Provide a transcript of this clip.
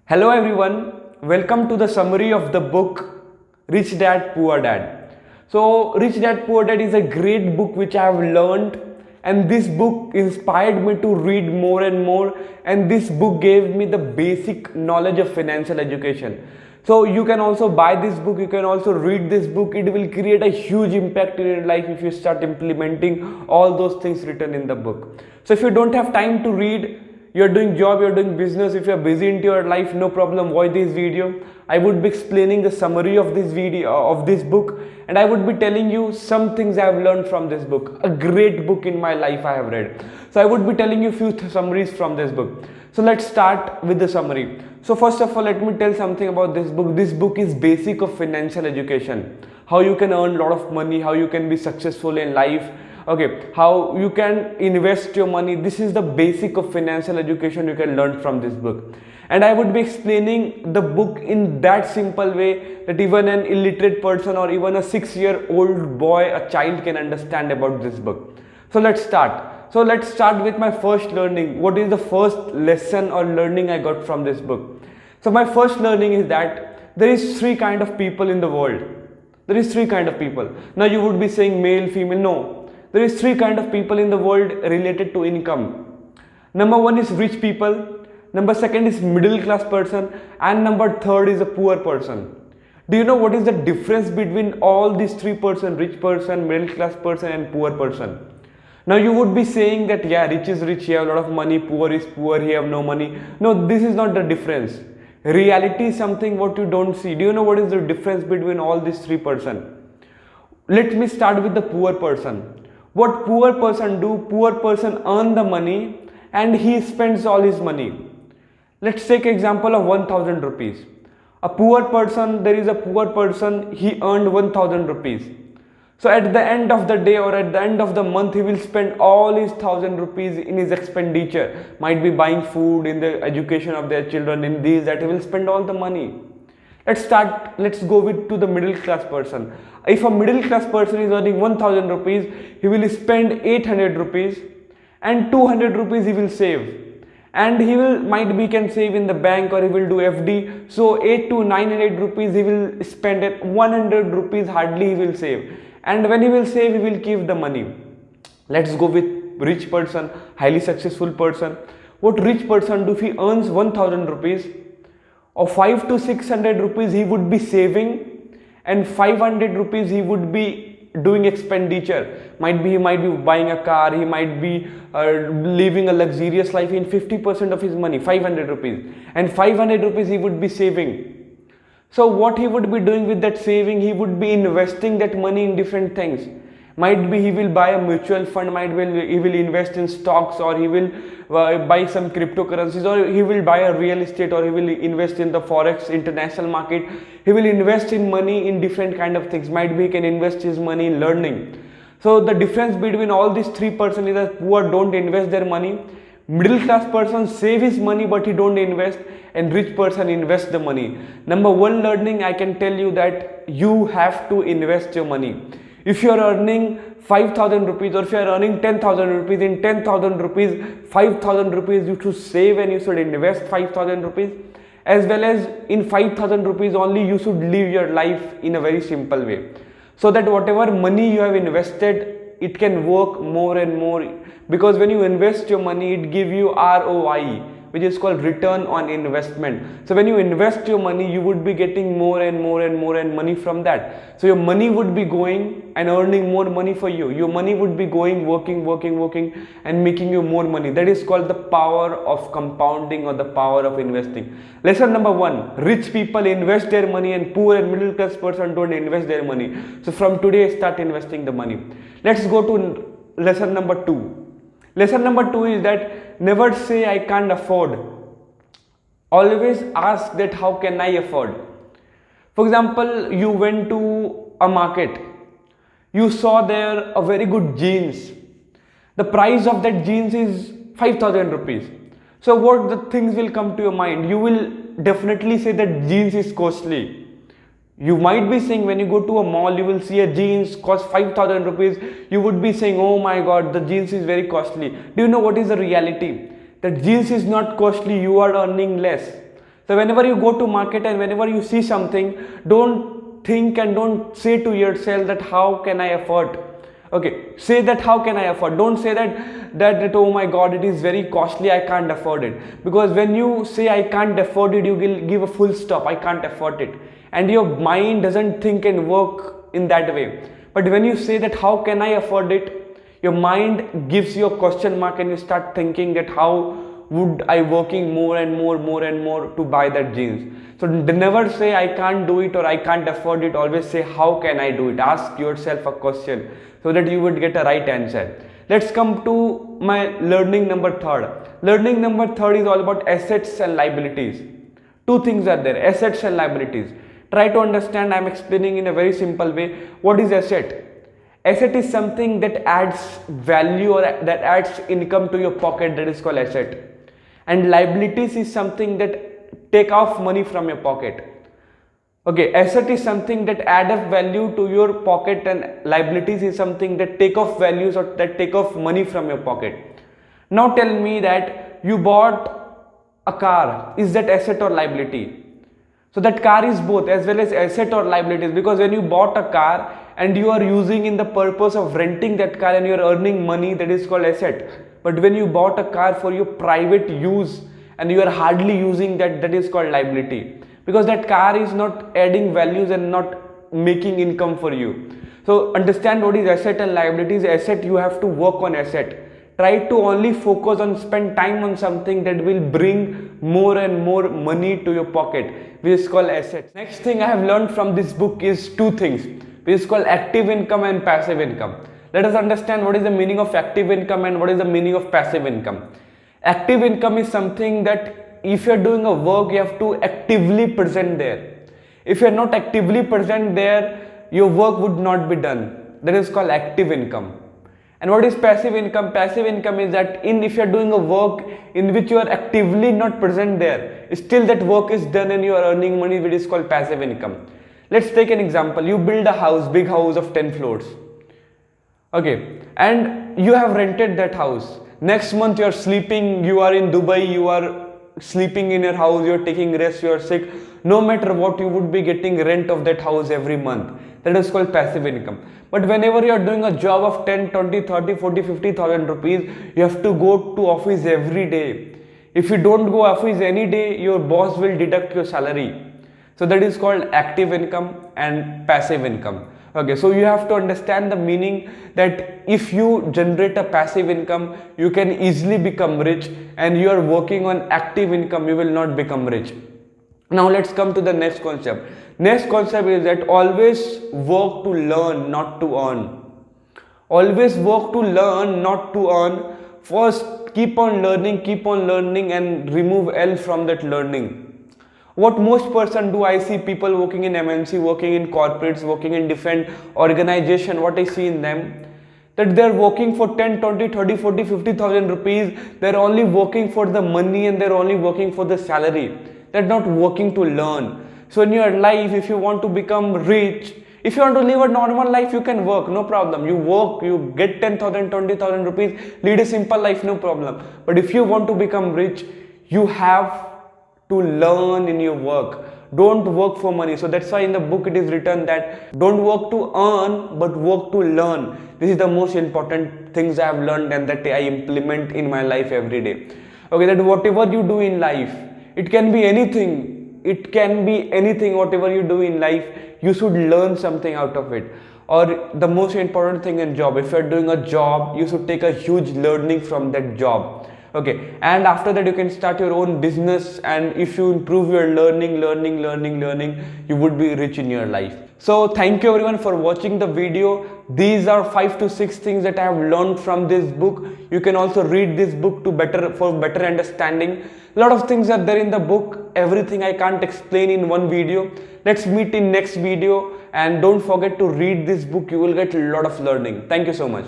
Hello everyone, welcome to the summary of the book Rich Dad Poor Dad. So, Rich Dad Poor Dad is a great book which I have learned, and this book inspired me to read more and more, and this book gave me the basic knowledge of financial education. So, you can also buy this book, you can also read this book. It will create a huge impact in your life if you start implementing all those things written in the book. So, if you don't have time to read, you're doing job, you're doing business, if you're busy into your life, no problem, watch this video. I would be explaining the summary of this video of this book, and I would be telling you some things I have learned from this book. A great book in my life I have read. So I would be telling you few summaries from this book. So let's start with the summary. So first of all, let me tell something about this book. This book is basic of financial education, how you can earn a lot of money, how you can be successful in life, okay, how you can invest your money. This is the basic of financial education you can learn from this book, and I would be explaining the book in that simple way that even an illiterate person or even a 6-year-old boy, a child, can understand about this book. So let's start with my first learning. What is the first lesson or learning I got from this book? So my first learning is that there is three kind of people in the world. There is three kind of people. Now you would be saying male, female. No, there is three kind of people in the world related to income. Number one is rich people, number second is middle class person, and number third is a poor person. Do you know what is the difference between all these three person, rich person, middle class person, and poor person? Now you would be saying that yeah, rich is rich, he have a lot of money, poor is poor, he have no money. No, this is not the difference. Reality is something what you don't see. Do you know what is the difference between all these three person? Let me start with the poor person. What poor person do? Poor person earn the money and he spends all his money. Let's take example of 1000 rupees. A poor person, there is a poor person, he earned 1000 rupees. So at the end of the day or at the end of the month, he will spend all his 1000 rupees in his expenditure. Might be buying food, in the education of their children, in this, that, he will spend all the money. Let's go with to the middle class person. If a middle class person is earning 1000 rupees, he will spend 800 rupees and 200 rupees he will save. And he will, might be can save in the bank or he will do FD. So 8 to 900 rupees he will spend it, 100 rupees hardly he will save. And when he will save, he will keep the money. Let's go with rich person, highly successful person. What rich person do? If he earns 1000 rupees, or 5 to 600 rupees he would be saving, and 500 rupees he would be doing expenditure. He might be buying a car, he might be living a luxurious life in 50% of his money, 500 rupees, and 500 rupees he would be saving. So what he would be doing with that saving? He would be investing that money in different things. Might be he will buy a mutual fund, he will invest in stocks, or he will buy some cryptocurrencies, or he will buy a real estate, or he will invest in the forex international market. He will invest in money in different kind of things. Might be he can invest his money in learning. So the difference between all these three person is that poor don't invest their money, middle class person save his money but he don't invest, and rich person invest the money. Number one learning I can tell you that you have to invest your money. If you are earning 5000 rupees, or if you are earning 10,000 rupees, in 10,000 rupees, 5,000 rupees you should save and you should invest 5,000 rupees, as well as in 5,000 rupees only you should live your life in a very simple way, so that whatever money you have invested, it can work more and more, because when you invest your money, it give you ROI, which is called return on investment. So when you invest your money, you would be getting more and more and more and money from that. So your money would be going and earning more money for you. Your money would be going, working and making you more money. That is called the power of compounding, or the power of investing. Lesson number one: rich people invest their money and poor and middle class person don't invest their money. So from today, start investing the money. Let's go to lesson number two. Lesson number two is that never say I can't afford. Always ask that how can I afford. For example, you went to a market. You saw there a very good jeans. The price of that jeans is 5000 rupees. So what the things will come to your mind? You will definitely say that jeans is costly. You might be saying, when you go to a mall, you will see a jeans cost 5000 rupees. You would be saying, oh my god, the jeans is very costly. Do you know what is the reality? That jeans is not costly, you are earning less. So whenever you go to market and whenever you see something, don't think and don't say to yourself that how can I afford. Okay, say that how can I afford. Don't say that oh my god, it is very costly, I can't afford it. Because when you say I can't afford it, you will give a full stop, I can't afford it. And your mind doesn't think and work in that way. But when you say that how can I afford it, your mind gives you a question mark and you start thinking that how would I working more and more to buy that jeans. So never say I can't do it or I can't afford it. Always say how can I do it. Ask yourself a question so that you would get a right answer. Let's come to my learning number third. Learning number third is all about assets and liabilities. Two things are there, assets and liabilities. Try to understand, I am explaining in a very simple way. What is asset? Asset is something that adds value or that adds income to your pocket, that is called asset. And liabilities is something that take off money from your pocket. Okay, asset is something that add up value to your pocket and liabilities is something that take off values or that take off money from your pocket. Now tell me that you bought a car, is that asset or liability? So that car is both as well as asset or liabilities, because when you bought a car and you are using in the purpose of renting that car and you are earning money, that is called asset. But when you bought a car for your private use and you are hardly using that, that is called liability, because that car is not adding values and not making income for you. So understand what is asset and liabilities. Asset, you have to work on asset. Try to only focus on, spend time on something that will bring more and more money to your pocket, which is called assets. Next thing I have learned from this book is two things, which is called active income and passive income. Let us understand what is the meaning of active income and what is the meaning of passive income. Active income is something that if you are doing a work, you have to actively present there. If you are not actively present there, your work would not be done. That is called active income. And what is passive income? Passive income is that if you are doing a work in which you are actively not present there, still that work is done and you are earning money, which is called passive income. Let's take an example. You build a house, big house of 10 floors. Okay, and you have rented that house. Next month you are sleeping, you are in Dubai, you are sleeping in your house, you are taking rest, you are sick. No matter what, you would be getting rent of that house every month. That is called passive income. But whenever you are doing a job of 10, 20, 30, 40, 50,000 rupees, you have to go to office every day. If you don't go office any day, your boss will deduct your salary. So that is called active income and passive income. Okay, so you have to understand the meaning that if you generate a passive income, you can easily become rich, and you are working on active income, you will not become rich. Now let's come to the next concept. Next concept is that always work to learn, not to earn. Always work to learn, not to earn. First, keep on learning and remove L from that learning. What most person do, I see people working in MNC, working in corporates, working in different organization. What I see in them, that they're working for 10, 20, 30, 40, 50,000 rupees. They're only working for the money and they're only working for the salary. They're not working to learn. So in your life, if you want to become rich, if you want to live a normal life, you can work, no problem. You work, you get 10,000, 20,000 rupees, lead a simple life, no problem. But if you want to become rich, you have to learn in your work. Don't work for money. So that's why in the book it is written that don't work to earn, but work to learn. This is the most important things I have learned and that I implement in my life every day. Okay, that whatever you do in life, it can be anything. It can be anything, whatever you do in life, you should learn something out of it. Or the most important thing in job, if you are doing a job, you should take a huge learning from that job. Okay, and after that you can start your own business, and if you improve your learning, you would be rich in your life. So thank you everyone for watching the video. These are 5 to 6 things that I have learned from this book. You can also read this book for better understanding. A lot of things are there in the book. Everything I can't explain in one video. Let's meet in next video, and don't forget to read this book. You will get a lot of learning. Thank you so much.